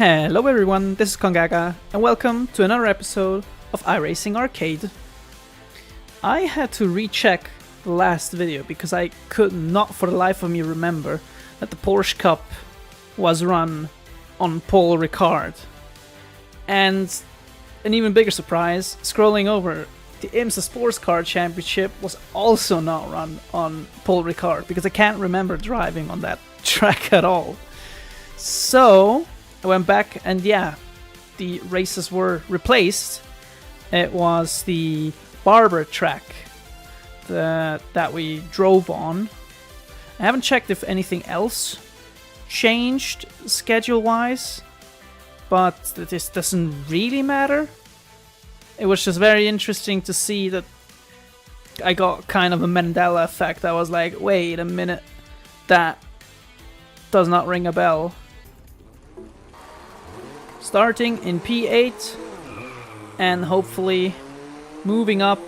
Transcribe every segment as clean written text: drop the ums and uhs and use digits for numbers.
Hello everyone, this is Kongaga, and welcome to another episode of iRacing Arcade. I had to recheck the last video because I could not for the life of me remember that the Porsche Cup was run on Paul Ricard. And an even bigger surprise, scrolling over, the IMSA Sports Car Championship was also not run on Paul Ricard because I can't remember driving on that track at all. So I went back and yeah, the races were replaced. It was the Barber track that we drove on. I haven't checked if anything else changed schedule-wise, but this doesn't really matter. It was just very interesting to see that I got kind of a Mandela effect. I was like, wait a minute, that does not ring a bell. Starting in P8 and hopefully moving up.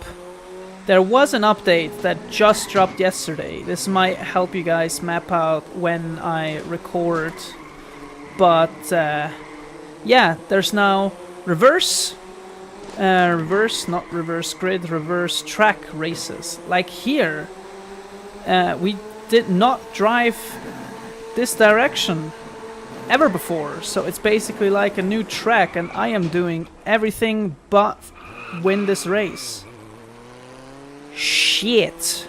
There was an update that just dropped yesterday. This might help you guys map out when I record. But yeah, there's now reverse track races. Like here, we did not drive this direction ever before, so it's basically like a new track, and I am doing everything but win this race. Shit.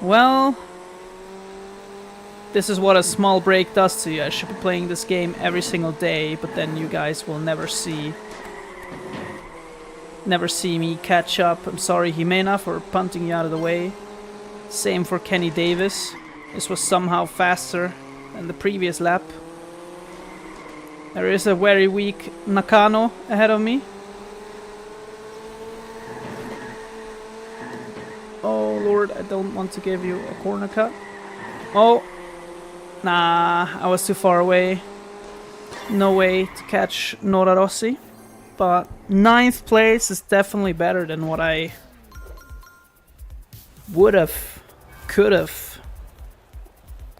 Well, this is what a small break does to you. I should be playing this game every single day, but then you guys will never see me catch up. I'm sorry, Jimena, for punting you out of the way. Same for Kenny Davis. This was somehow faster than the previous lap. There is a very weak Nakano ahead of me. Oh lord, I don't want to give you a corner cut. Oh, nah, I was too far away. No way to catch Nora Rossi. But 9th place is definitely better than what I could have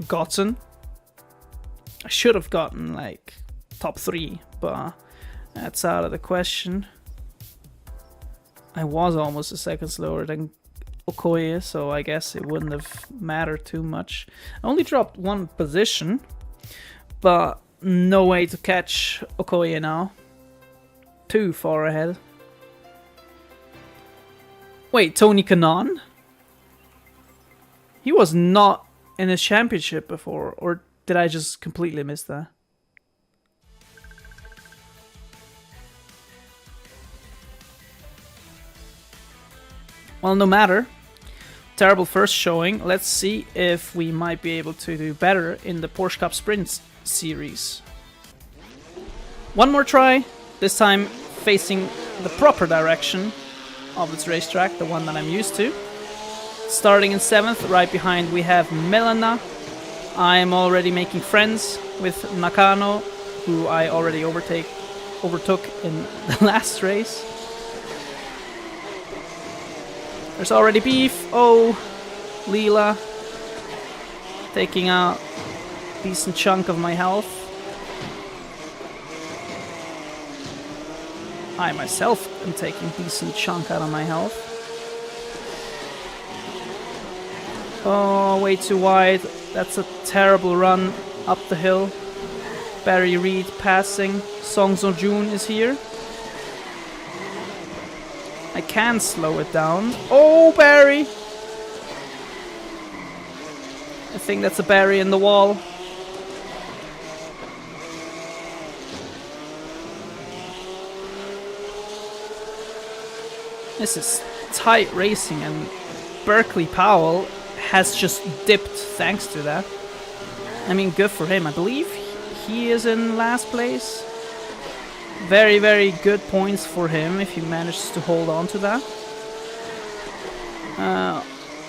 gotten. I should have gotten like top 3, but that's out of the question. I was almost a second slower than Okoye, so I guess it wouldn't have mattered too much. I only dropped 1 position, but no way to catch Okoye now. Too far ahead. Wait, Tony Kanaan? He was not in a championship before, or did I just completely miss that? Well, no matter. Terrible first showing. Let's see if we might be able to do better in the Porsche Cup Sprint series. One more try. This time facing the proper direction of this racetrack, the one that I'm used to. Starting in 7th, right behind we have Melana. I am already making friends with Nakano, who I already overtook in the last race. There's already beef. Oh, Leela taking out a decent chunk of my health. I myself am taking a decent chunk out of my health. Oh, way too wide. That's a terrible run up the hill. Barry Reed passing. Song Seo-jun is here. I can slow it down. Oh, Barry! I think that's a Barry in the wall. This is tight racing, and Berkeley Powell has just dipped thanks to that. I mean, good for him. I believe he is in last place. Very, very good points for him if he manages to hold on to that.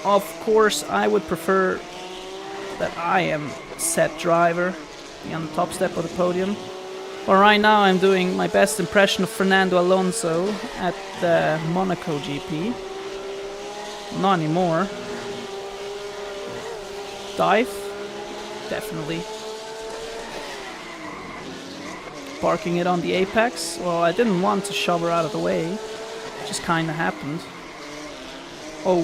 Of course, I would prefer that I am set driver, be on the top step of the podium. But right now I'm doing my best impression of Fernando Alonso at the Monaco GP. Not anymore. Dive? Definitely. parking it on the apex. Well, I didn't want to shove her out of the way. It just kinda happened. Oh.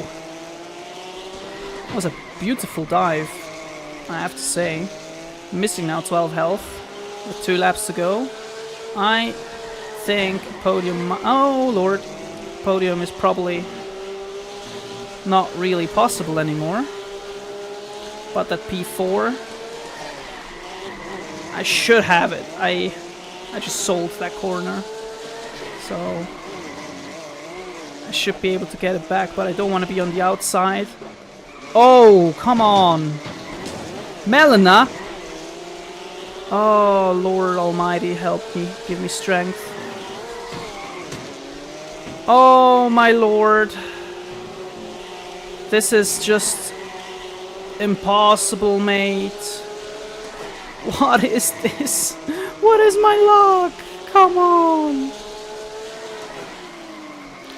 That was a beautiful dive, I have to say. Missing now 12 health with 2 laps to go. I think podium... Oh, Lord. Podium is probably not really possible anymore. But that P4... I should have it. I just sold that corner. So... I should be able to get it back, but I don't want to be on the outside. Oh, come on. Melina! Oh, Lord Almighty, help me. Give me strength. Oh, my Lord. This is just impossible, mate. What is this? What is my luck? Come on.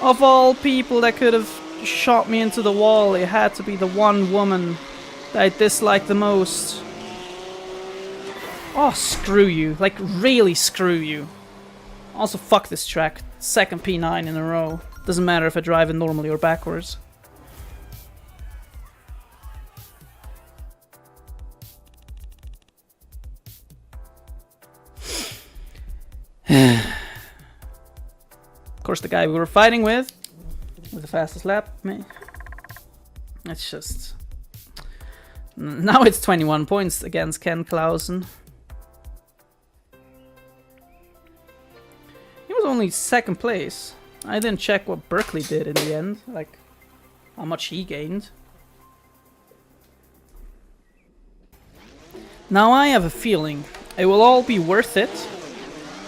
Of all people that could have shot me into the wall, it had to be the one woman that I dislike the most. Oh, screw you. Like, really screw you. Also, fuck this track. Second P9 in a row. Doesn't matter if I drive it normally or backwards. Of course, the guy we were fighting with the fastest lap, me. It's just... Now it's 21 points against Ken Clausen. He was only second place. I didn't check what Berkeley did in the end, like how much he gained. Now I have a feeling it will all be worth it,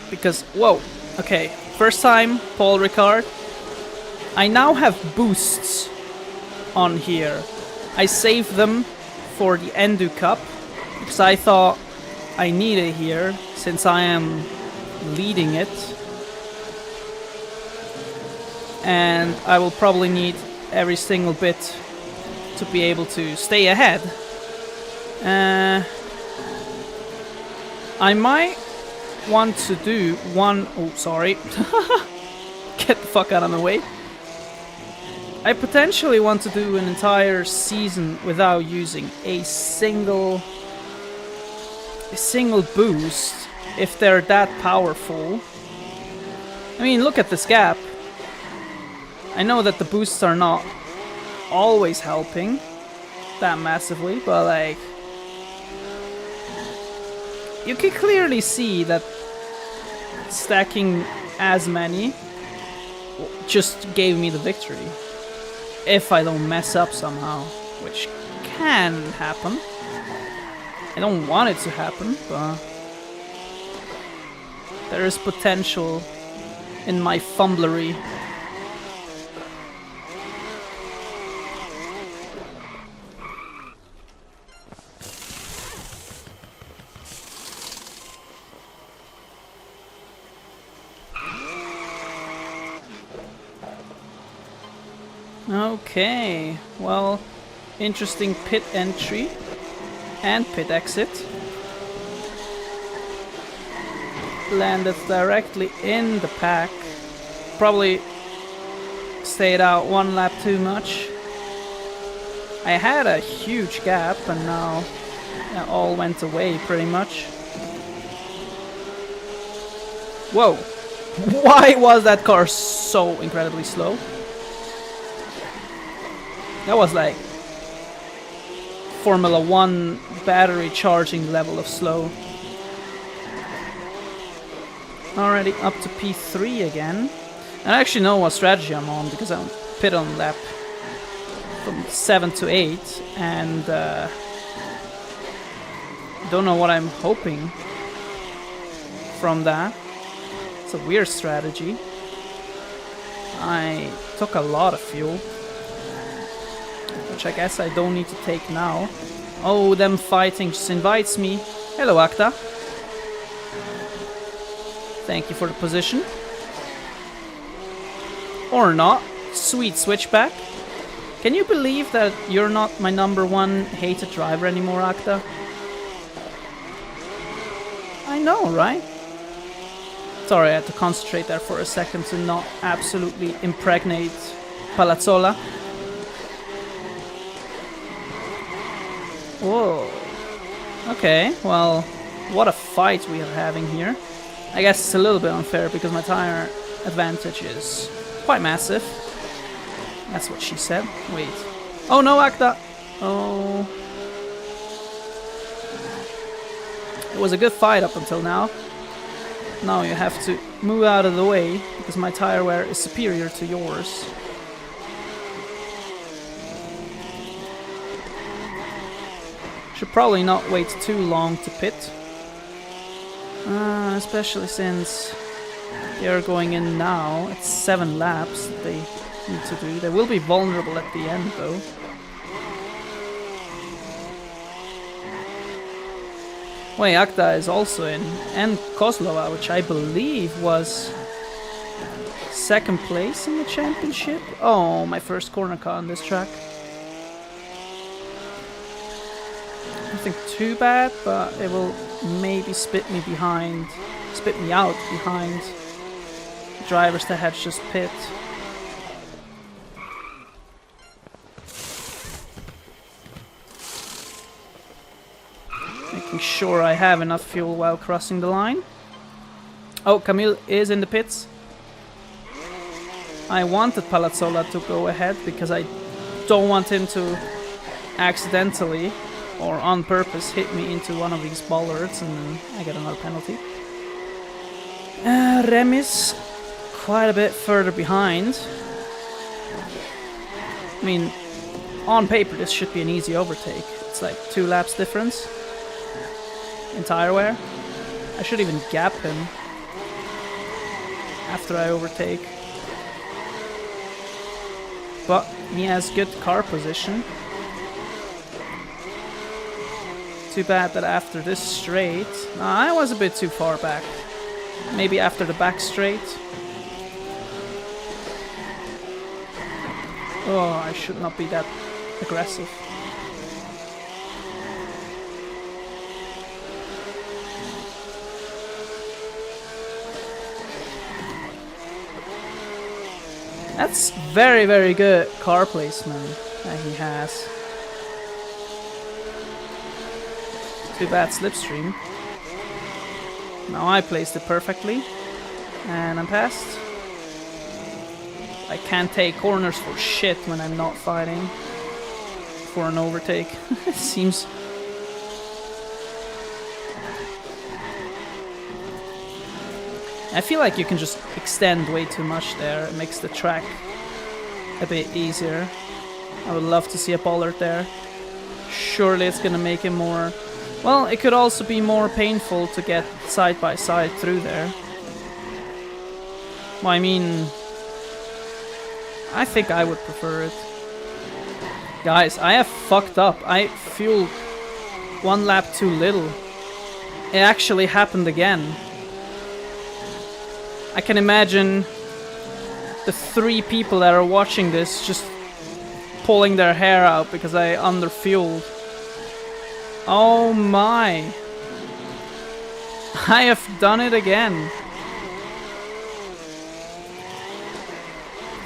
because, whoa, okay, first time Paul Ricard. I now have boosts on here. I saved them for the Endu Cup, because I thought I need it here, since I am leading it. And I will probably need every single bit to be able to stay ahead. I might want to do one... Oh, sorry. Get the fuck out of my way. I potentially want to do an entire season without using a single boost if they're that powerful. I mean, look at this gap. I know that the boosts are not always helping that massively, but like, you can clearly see that stacking as many just gave me the victory. If I don't mess up somehow, which can happen. I don't want it to happen, but there is potential in my fumblery. Okay, well, interesting pit entry and pit exit. Landed directly in the pack. Probably stayed out one lap too much. I had a huge gap and now it all went away pretty much. Whoa! Why was that car so incredibly slow? That was like Formula 1 battery charging level of slow. Already up to P3 again. And I actually know what strategy I'm on because I'm pit on lap from 7 to 8 and don't know what I'm hoping from that. It's a weird strategy. I took a lot of fuel, which I guess I don't need to take now. Oh, them fighting just invites me. Hello, Acta. Thank you for the position. Or not. Sweet switchback. Can you believe that you're not my #1 hated driver anymore, Acta? I know, right? Sorry, I had to concentrate there for a second to not absolutely impregnate Palazzola. Whoa. Okay, well, what a fight we are having here. I guess it's a little bit unfair because my tire advantage is quite massive. That's what she said. Wait. Oh no, Akta! Oh. It was a good fight up until now. Now you have to move out of the way because my tire wear is superior to yours. Should probably not wait too long to pit. Especially since they are going in now. It's 7 laps that they need to do. They will be vulnerable at the end though. Wait, Akta is also in. And Kozlova, which I believe was 2nd place in the championship. Oh, my first corner car on this track. Nothing too bad, but it will maybe spit me out behind drivers that had just pit. Making sure I have enough fuel while crossing the line. Oh, Camille is in the pits. I wanted Palazzola to go ahead because I don't want him to accidentally or on purpose hit me into one of these bollards and then I get another penalty. Remis quite a bit further behind. I mean, on paper this should be an easy overtake. It's like 2 laps difference in tire wear. I should even gap him after I overtake. But he has good car position. Too bad that after this straight... I was a bit too far back. Maybe after the back straight. Oh, I should not be that aggressive. That's very, very good car placement that he has. Too bad slipstream. Now I placed it perfectly. And I'm passed. I can't take corners for shit when I'm not fighting for an overtake. It seems... I feel like you can just extend way too much there. It makes the track a bit easier. I would love to see a bollard there. Surely it's gonna make it more... Well, it could also be more painful to get side by side through there. Well, I mean... I think I would prefer it. Guys, I have fucked up. I fueled 1 lap too little. It actually happened again. I can imagine the 3 people that are watching this just pulling their hair out because I underfueled. Oh my! I have done it again.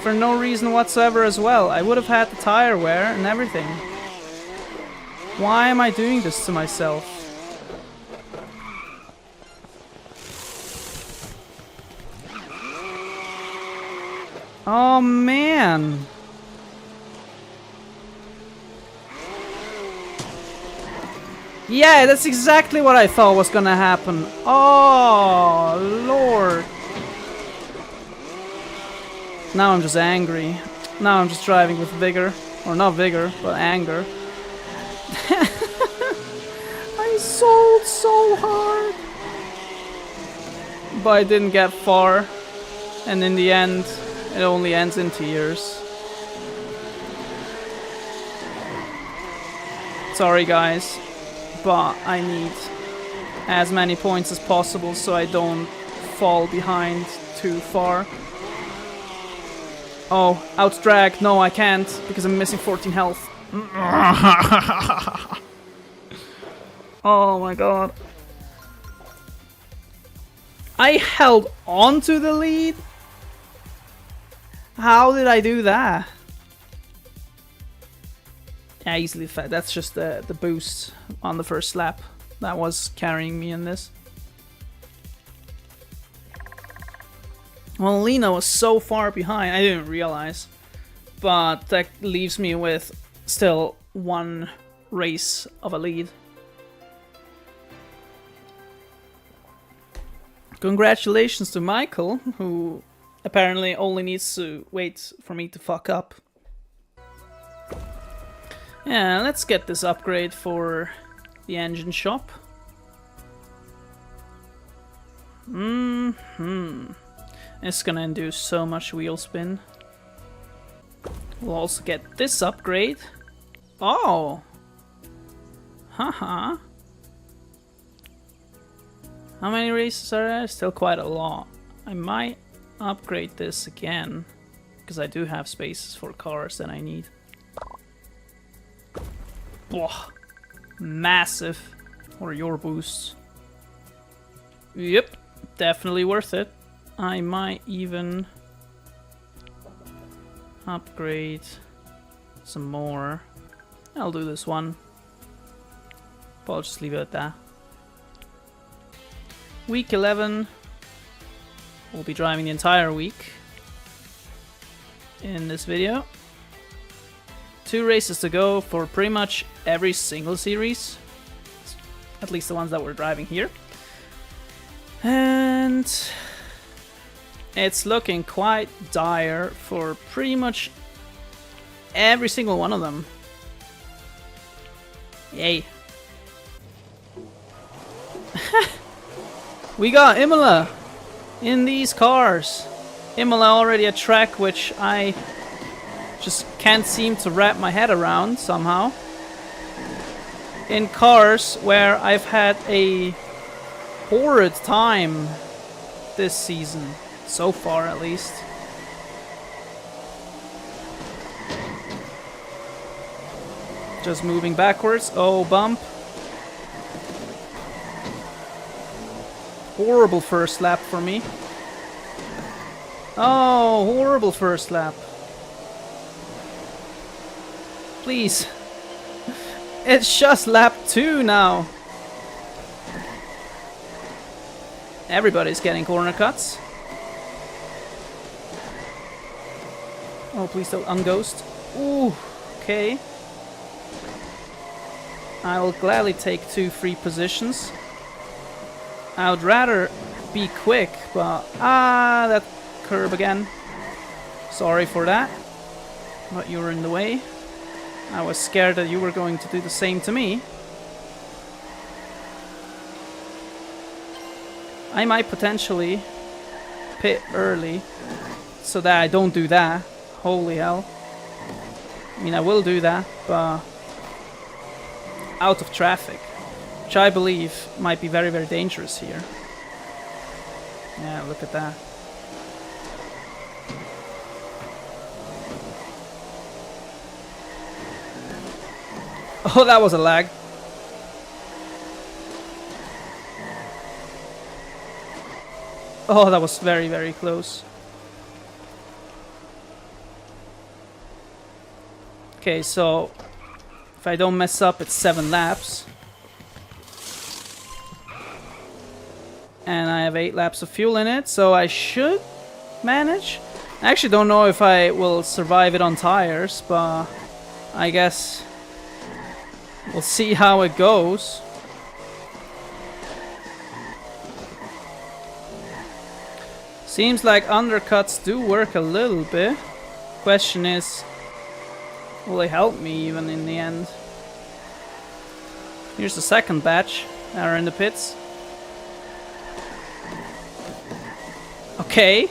For no reason whatsoever as well. I would have had the tire wear and everything. Why am I doing this to myself? Oh man! Yeah, that's exactly what I thought was gonna happen. Oh lord! Now I'm just angry. Now I'm just driving with vigor. Or not vigor, but anger. I sold so hard! But I didn't get far. And in the end, it only ends in tears. Sorry guys, but I need as many points as possible so I don't fall behind too far. Oh, out drag. No, I can't because I'm missing 14 health. Oh my god. I held on to the lead? How did I do that? Yeah, easily. That's just the boost on the first lap that was carrying me in this. Well, Lena was so far behind, I didn't realize. But that leaves me with still one race of a lead. Congratulations to Michael, who apparently only needs to wait for me to fuck up. Yeah, let's get this upgrade for the engine shop. It's gonna induce so much wheel spin. We'll also get this upgrade. Oh! Haha. How many races are there? Still quite a lot. I might upgrade this again, because I do have spaces for cars that I need. Whoa. Massive. Or your boosts. Yep. Definitely worth it. I might even upgrade some more. I'll do this one. But I'll just leave it at that. Week 11. We'll be driving the entire week in this video. 2 races to go for pretty much every single series. At least the ones that we're driving here. And it's looking quite dire for pretty much every single one of them. Yay. We got Imola in these cars. Imola already a track which I just can't seem to wrap my head around somehow. In cars where I've had a horrid time this season. So far, at least. Just moving backwards. Oh, bump. Horrible first lap for me. Oh, horrible first lap. Please. It's just lap 2 now. Everybody's getting corner cuts. Oh, please don't unghost. Ooh, okay. I will gladly take 2 free positions. I would rather be quick, but... Ah, that curb again. Sorry for that. But you were in the way. I was scared that you were going to do the same to me. I might potentially pit early so that I don't do that. Holy hell. I mean, I will do that, but out of traffic, which I believe might be very, very dangerous here. Yeah, look at that. Oh, that was a lag. Oh, that was very, very close. Okay, so if I don't mess up, it's 7 laps. And I have 8 laps of fuel in it, so I should manage. I actually don't know if I will survive it on tires, but I guess we'll see how it goes. Seems like undercuts do work a little bit. Question is, will they help me even in the end? Here's the second batch that are in the pits. Okay.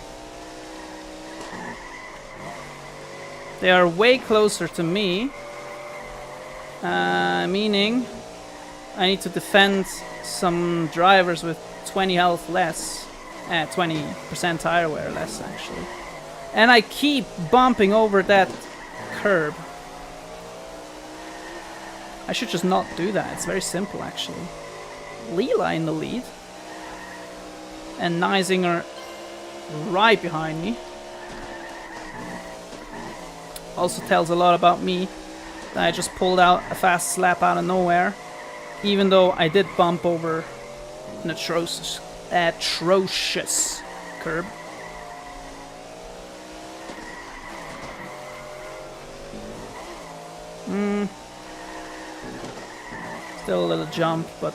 They are way closer to me. Meaning I need to defend some drivers with 20 health less. 20% tire wear less, actually. And I keep bumping over that curb. I should just not do that. It's very simple, actually. Leela in the lead. and Neisinger right behind me. Also tells a lot about me that I just pulled out a fast lap out of nowhere, even though I did bump over an atrocious curb. Still a little jump, but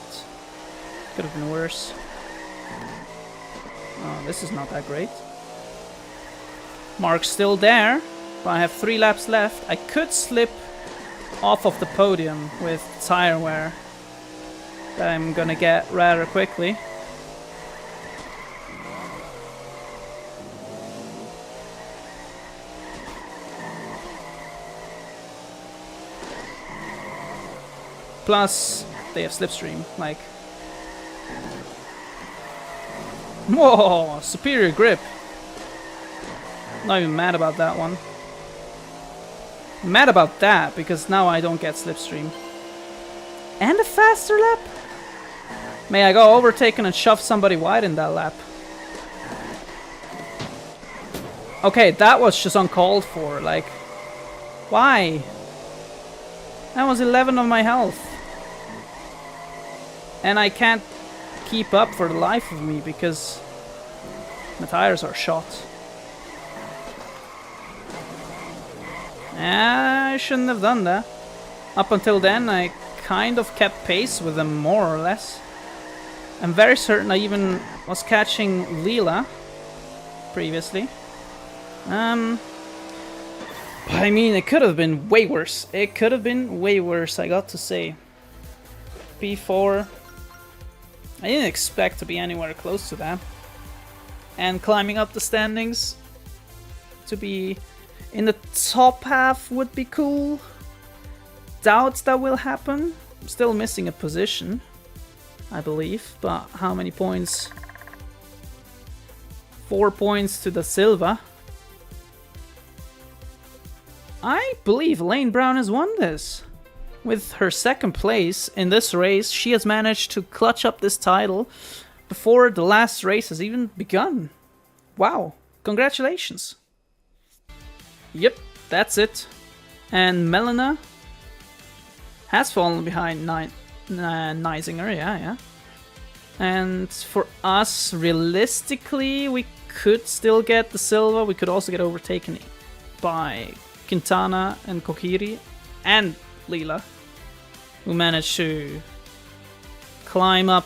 could have been worse. Oh, this is not that great. Mark's still there, but I have 3 laps left. I could slip off of the podium with tire wear that I'm gonna get rather quickly. Plus, they have slipstream, like... Whoa! Superior grip! Not even mad about that one. I'm mad about that, because now I don't get slipstream. And a faster lap? May I go overtaken and shove somebody wide in that lap? Okay, that was just uncalled for, like... Why? That was 11 of my health. And I can't keep up for the life of me because my tires are shot. I shouldn't have done that. Up until then, I kind of kept pace with them, more or less. I'm very certain I even was catching Leela previously. But I mean, it could have been way worse. It could have been way worse, I got to say. P4. I didn't expect to be anywhere close to that. And climbing up the standings to be in the top half would be cool. Doubt that will happen. I'm still missing a position, I believe. But how many points? 4 points to the Silva. I believe Lane Brown has won this. With her second place in this race, she has managed to clutch up this title before the last race has even begun. Wow, congratulations. Yep, that's it. And Melina has fallen behind Neisinger, yeah. And for us, realistically, we could still get the Silva. We could also get overtaken by Quintana and Kokiri and Leela, who managed to climb up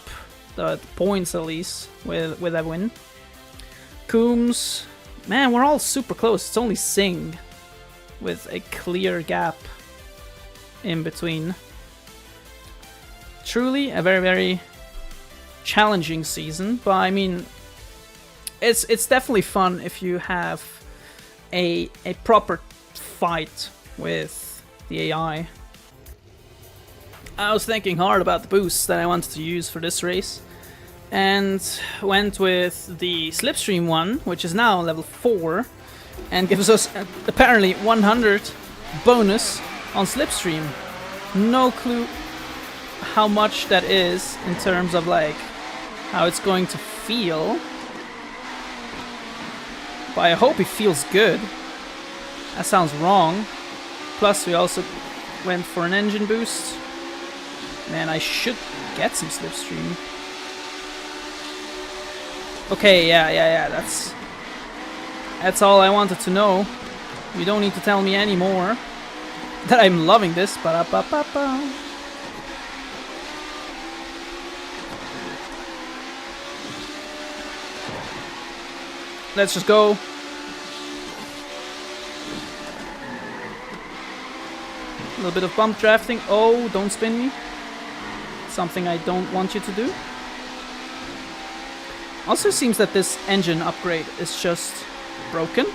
the points at least with that win. Coombs, man, we're all super close. It's only Singh with a clear gap in between. Truly a very, very challenging season, but I mean, it's definitely fun if you have a proper fight with the AI. I was thinking hard about the boosts that I wanted to use for this race and went with the Slipstream one, which is now level 4 and gives us apparently 100 bonus on Slipstream. No clue how much that is in terms of like how it's going to feel, but I hope it feels good. That sounds wrong. Plus we also went for an engine boost. Man, I should get some Slipstream. Okay, yeah, that's all I wanted to know. You don't need to tell me any more that I'm loving this. Ba-da-ba-ba-ba. Let's just go. A little bit of bump drafting. Oh, don't spin me. Something I don't want you to do. Also seems that this engine upgrade is just broken,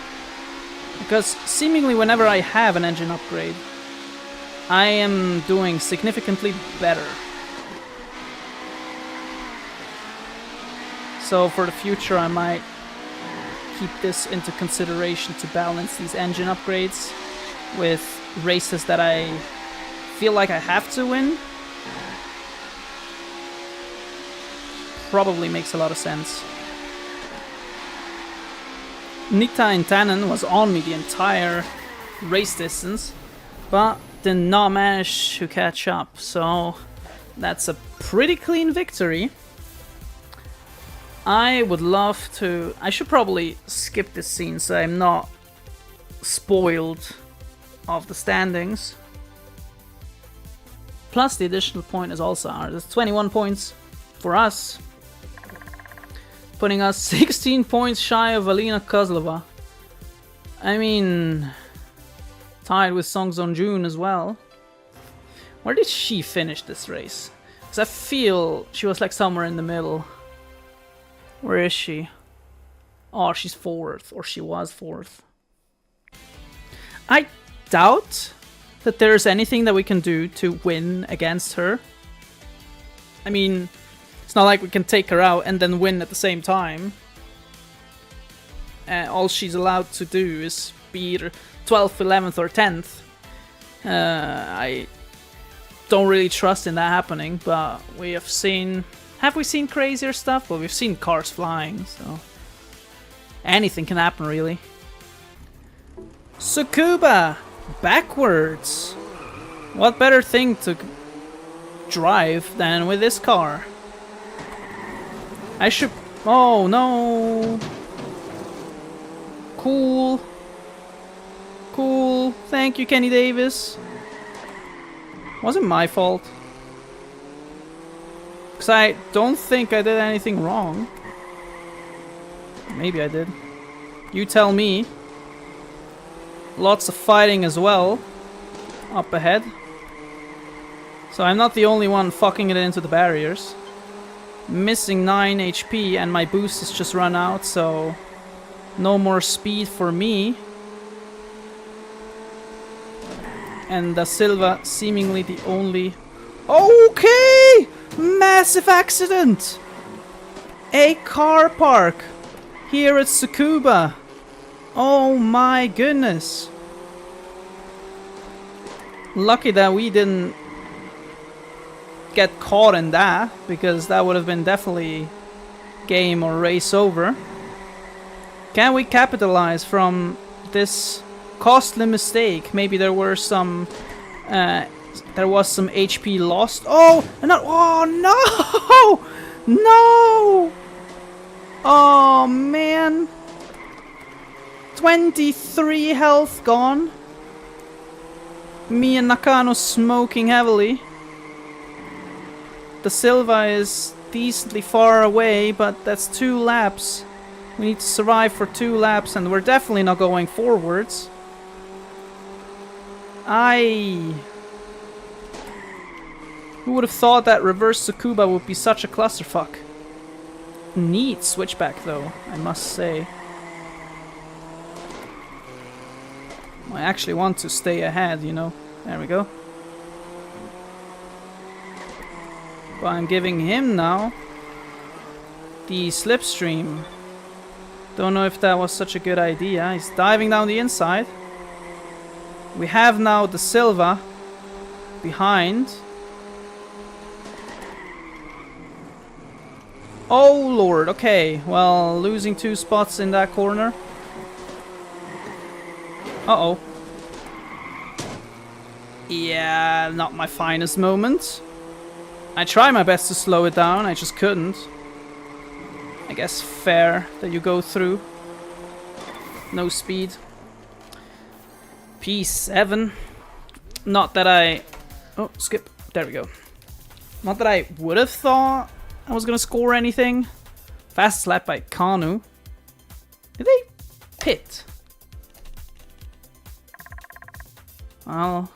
because seemingly whenever I have an engine upgrade, I am doing significantly better. So for the future I might keep this into consideration to balance these engine upgrades with races that I feel like I have to win. Probably makes a lot of sense. Nita and Tannen was on me the entire race distance, but did not manage to catch up, so that's a pretty clean victory. I would love to... I should probably skip this scene so I'm not spoiled of the standings. Plus the additional point is also ours. It's 21 points for us, putting us 16 points shy of Alina Kozlova. I mean, tied with Song Jun as well. Where did she finish this race? Because I feel she was like somewhere in the middle. Where is she? Oh, she's 4th, or she was 4th. I doubt that there's anything that we can do to win against her. I mean, it's not like we can take her out and then win at the same time. All she's allowed to do is be either 12th, 11th, or 10th. I don't really trust in that happening, but we have seen... Have we seen crazier stuff? Well, we've seen cars flying, so... anything can happen, really. Tsukuba! Backwards! What better thing to drive than with this car? I should... Oh, no! Cool. Cool. Thank you, Kenny Davis. Wasn't my fault. Because I don't think I did anything wrong. Maybe I did. You tell me. Lots of fighting as well. Up ahead. So I'm not the only one fucking it into the barriers. Missing 9 HP and my boost has just run out, so... no more speed for me. And Da Silva seemingly the only... Okay! Massive accident! A car park here at Tsukuba. Oh my goodness. Lucky that we didn't get caught in that, because that would have been definitely game or race over. Can we capitalize from this costly mistake? Maybe there were some there was some HP lost. Oh, not, oh no! No! Oh man. 23 health gone. Me and Nakano smoking heavily. Da Silva is decently far away, but that's 2 laps. We need to survive for 2 laps, and we're definitely not going forwards. Who would have thought that reverse Tsukuba would be such a clusterfuck? Neat switchback though, I must say. I actually want to stay ahead, you know. There we go. But I'm giving him now the slipstream. Don't know if that was such a good idea. He's diving down the inside. We have now Da Silva behind. Oh lord, okay. Well, losing 2 spots in that corner. Uh-oh. Yeah, not my finest moment. I tried my best to slow it down, I just couldn't. I guess fair that you go through. No speed. P7. Not that I... Oh, skip. There we go. Not that I would have thought I was gonna score anything. Fast lap by Kanu. Did they pit? Well,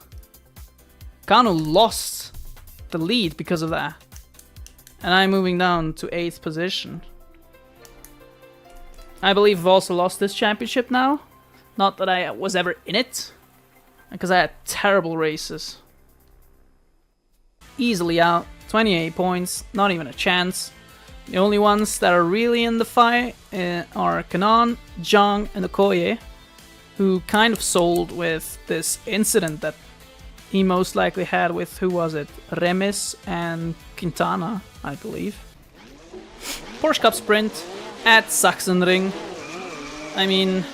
Kanu lost the lead because of that. And I'm moving down to 8th position. I believe I've also lost this championship now. Not that I was ever in it. Because I had terrible races. Easily out. 28 points. Not even a chance. The only ones that are really in the fight are Kanan, Zhang, and Okoye. Who kind of sold with this incident that he most likely had with, who was it? Remis and Quintana, I believe. Porsche Cup Sprint at Sachsenring. I mean,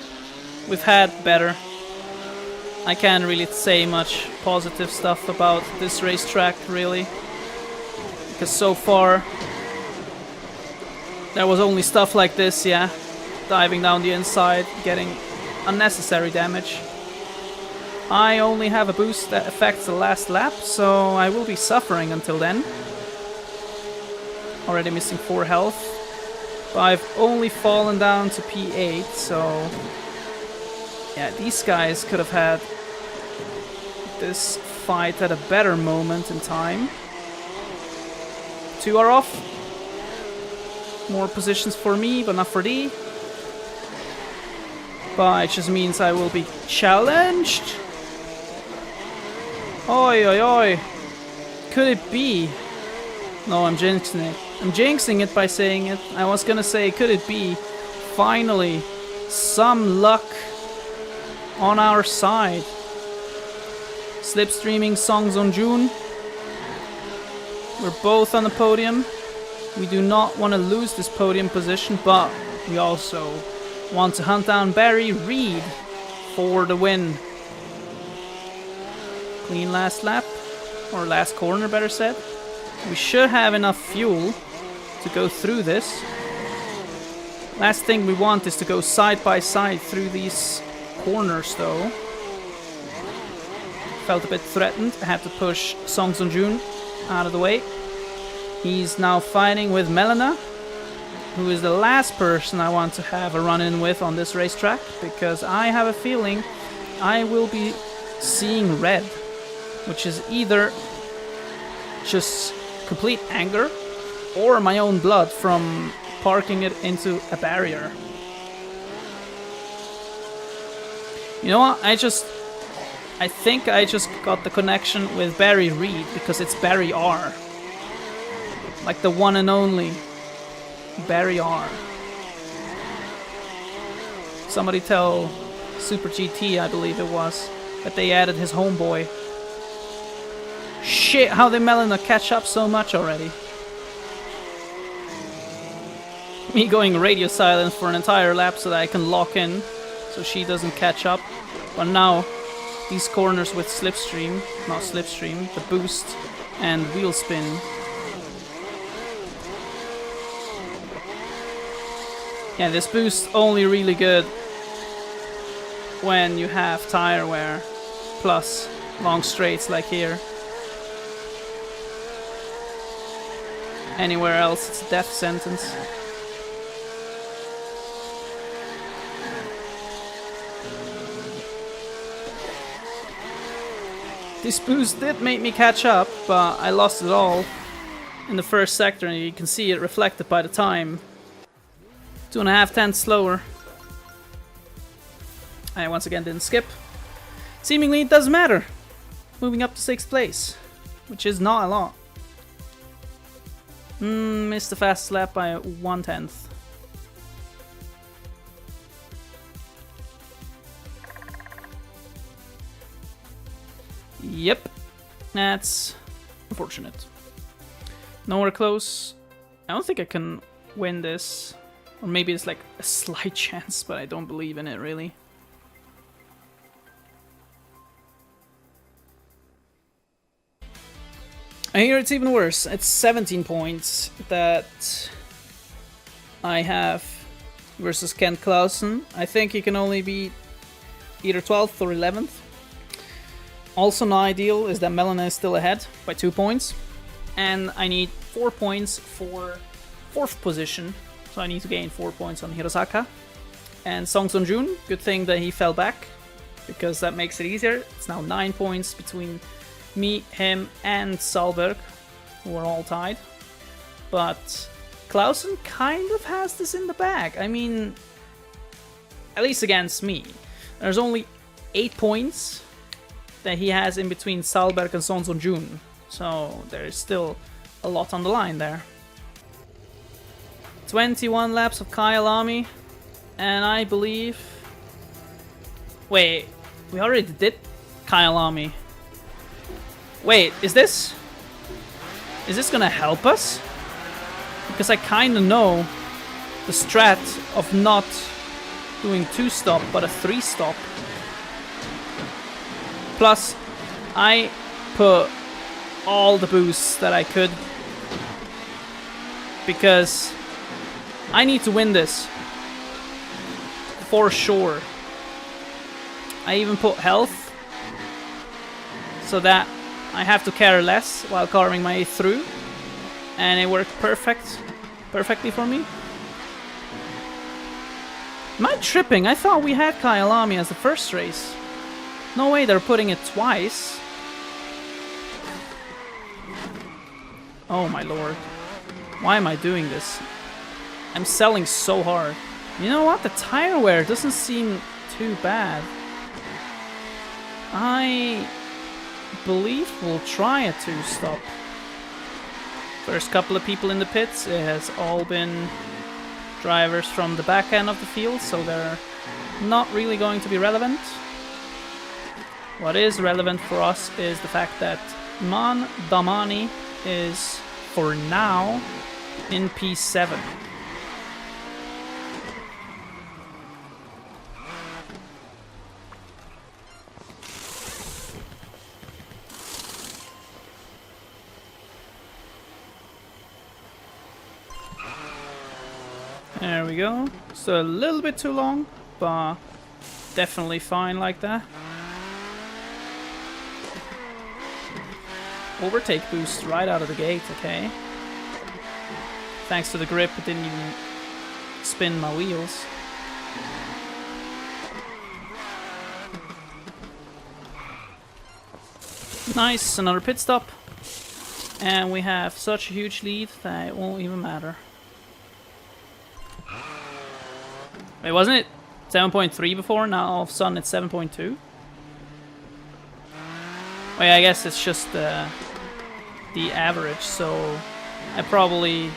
we've had better. I can't really say much positive stuff about this racetrack, really. Because so far, there was only stuff like this, yeah. Diving down the inside, getting unnecessary damage. I only have a boost that affects the last lap, so I will be suffering until then. Already missing 4 health. But I've only fallen down to P8, so... yeah, these guys could have had this fight at a better moment in time. 2 are off. More positions for me, but not for thee. But it just means I will be challenged. Oi, oi, oi. Could it be? No, I'm jinxing it. I'm jinxing it by saying it. I was gonna say, could it be finally some luck on our side? Slipstreaming Song Jun. We're both on the podium. We do not want to lose this podium position, but we also want to hunt down Barry Reed for the win. Clean last lap, or last corner better said. We should have enough fuel to go through this. Last thing we want is to go side by side through these corners though. Felt a bit threatened. I had to push Song Jun out of the way. He's now fighting with Melina, who is the last person I want to have a run-in with on this racetrack, because I have a feeling I will be seeing red, which is either just complete anger or my own blood from parking it into a barrier. You know what? I think I just got the connection with Barry Reed because it's Barry R. Like the one and only Barry R. Somebody tell Super GT, I believe it was, that they added his homeboy. Shit, how did Melina catch up so much already? Me going radio silent for an entire lap so that I can lock in so she doesn't catch up. But now, these corners with slipstream, not slipstream, the boost and wheel spin. Yeah, this boost only really good when you have tire wear plus long straights like here. Anywhere else it's a death sentence. This boost did make me catch up, but I lost it all in the first sector, and you can see it reflected by the time. 2.5 tenths slower. I once again didn't skip. Seemingly it doesn't matter. Moving up to 6th place, which is not a lot. Missed the fastest lap by 1/10. Yep, that's unfortunate. Nowhere close. I don't think I can win this. Or maybe it's like a slight chance, but I don't believe in it really. I hear it's even worse. It's 17 points that I have versus Kent Clausen. I think he can only be either 12th or 11th. Also not ideal is that Melina is still ahead by 2 points. And I need 4 points for 4th position. So I need to gain 4 points on Hirosaka. And Song Jun, good thing that he fell back, because that makes it easier. It's now 9 points between me, him, and Salberg, who are all tied. But Clausen kind of has this in the bag. I mean, at least against me. There's only 8 points that he has in between Salberg and Song Jun. So there's still a lot on the line there. 21 laps of Kyalami, and I believe... Wait, we already did Kyalami. Wait, is this gonna help us? Because I kinda know the strat of not doing 2-stop, but a 3-stop. Plus, I put all the boosts that I could because I need to win this for sure. I even put health so that I have to care less while carving my way through, and it worked perfectly for me. Am I tripping? I thought we had Kyalami as the first race. No way, they're putting it twice. Oh my lord. Why am I doing this? I'm selling so hard. You know what? The tire wear doesn't seem too bad. I believe we'll try a 2-stop. First couple of people in the pits, it has all been drivers from the back end of the field, so they're not really going to be relevant. What is relevant for us is the fact that Man Damani is, for now, in P7. There we go. So a little bit too long, but definitely fine like that. Overtake boost right out of the gate, okay. Thanks to the grip, it didn't even spin my wheels. Nice, another pit stop. And we have such a huge lead that it won't even matter. Wait, wasn't it 7.3 before? Now all of a sudden it's 7.2? Wait, I guess it's just the average, so I probably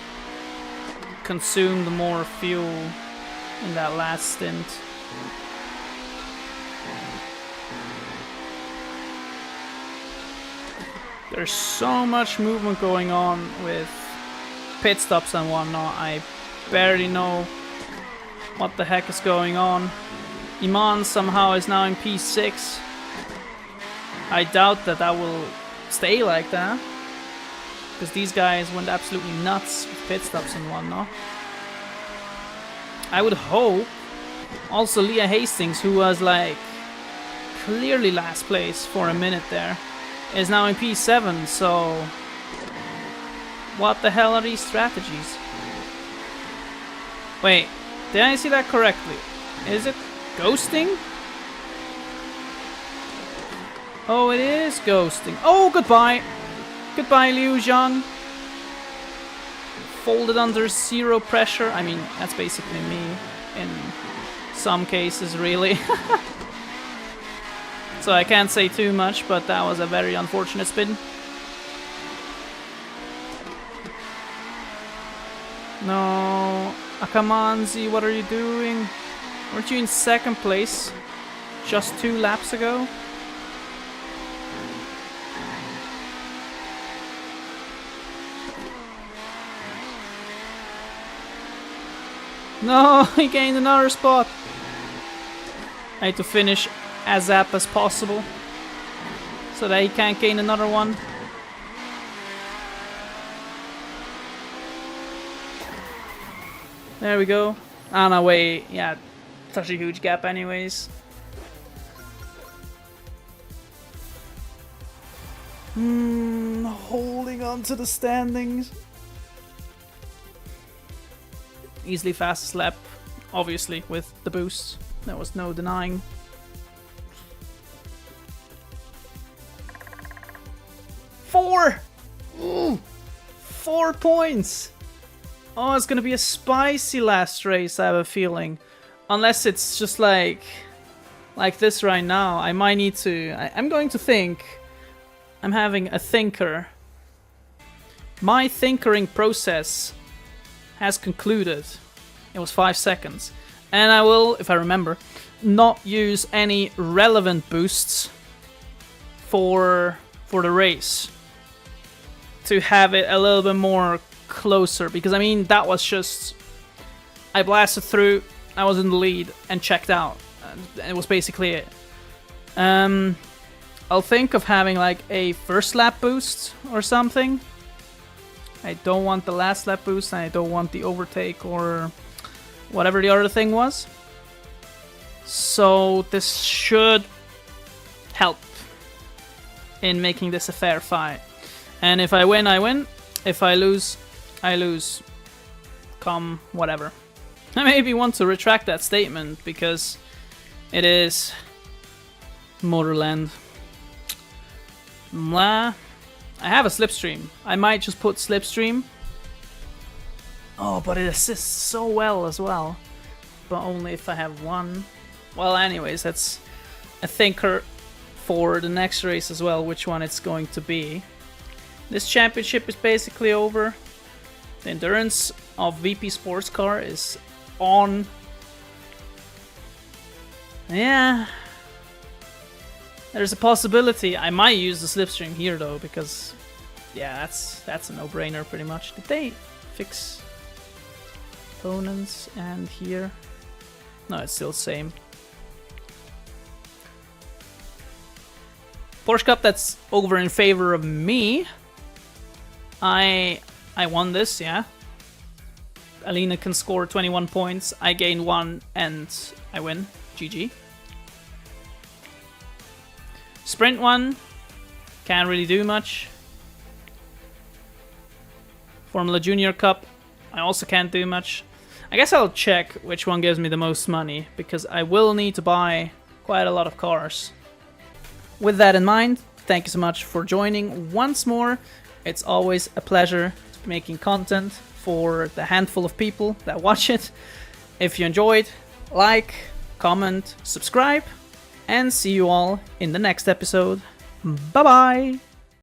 consumed more fuel in that last stint. There's so much movement going on with pit stops and whatnot. I barely know what the heck is going on. Iman somehow is now in P6. I doubt that will stay like that, because these guys went absolutely nuts with pit stops and whatnot. I would hope also Leah Hastings, who was like clearly last place for a minute there, is now in P7, so what the hell are these strategies? Wait, did I see that correctly? Is it ghosting? Oh, it is ghosting. Oh, goodbye. Goodbye, Liu Zhang. Folded under zero pressure. I mean, that's basically me in some cases, really. So I can't say too much, but that was a very unfortunate spin. No, Akamanzi, what are you doing? Weren't you in second place just 2 laps ago? No, he gained another spot. I need to finish as up as possible so that he can't gain another one. There we go. Ah, no, wait. Yeah, such a huge gap anyways. Holding on to the standings. Easily fastest lap, obviously, with the boost. There was no denying. Ooh, 4 points! Oh, it's gonna be a spicy last race, I have a feeling. Unless it's just like this right now. I might need to... I'm going to think. I'm having a thinker. My thinkering process has concluded. It was 5 seconds. And I will, if I remember, not use any relevant boosts for the race. To have it a little bit more closer. Because, I mean, that was just... I blasted through, I was in the lead and checked out. And it was basically it. I'll think of having like a first lap boost or something. I don't want the last lap boost, and I don't want the overtake or whatever the other thing was. So this should help in making this a fair fight. And if I win, I win. If I lose, I lose. Come whatever. I maybe want to retract that statement because it is Motorland. Mwah. I have a slipstream. I might just put slipstream. Oh, but it assists so well as well. But only if I have one. Well, anyways, that's a thinker for the next race as well, which one it's going to be. This championship is basically over. The endurance of VP Sports Car is on. Yeah. There's a possibility I might use the slipstream here though, because yeah, that's a no-brainer pretty much. Did they fix opponents and here? No, it's still the same. Porsche Cup, that's over in favor of me. I won this, yeah. Alina can score 21 points, I gain 1 and I win. GG. Sprint 1, can't really do much. Formula Junior Cup, I also can't do much. I guess I'll check which one gives me the most money, because I will need to buy quite a lot of cars. With that in mind, thank you so much for joining once more. It's always a pleasure making content for the handful of people that watch it. If you enjoyed, like, comment, subscribe, and see you all in the next episode. Bye bye!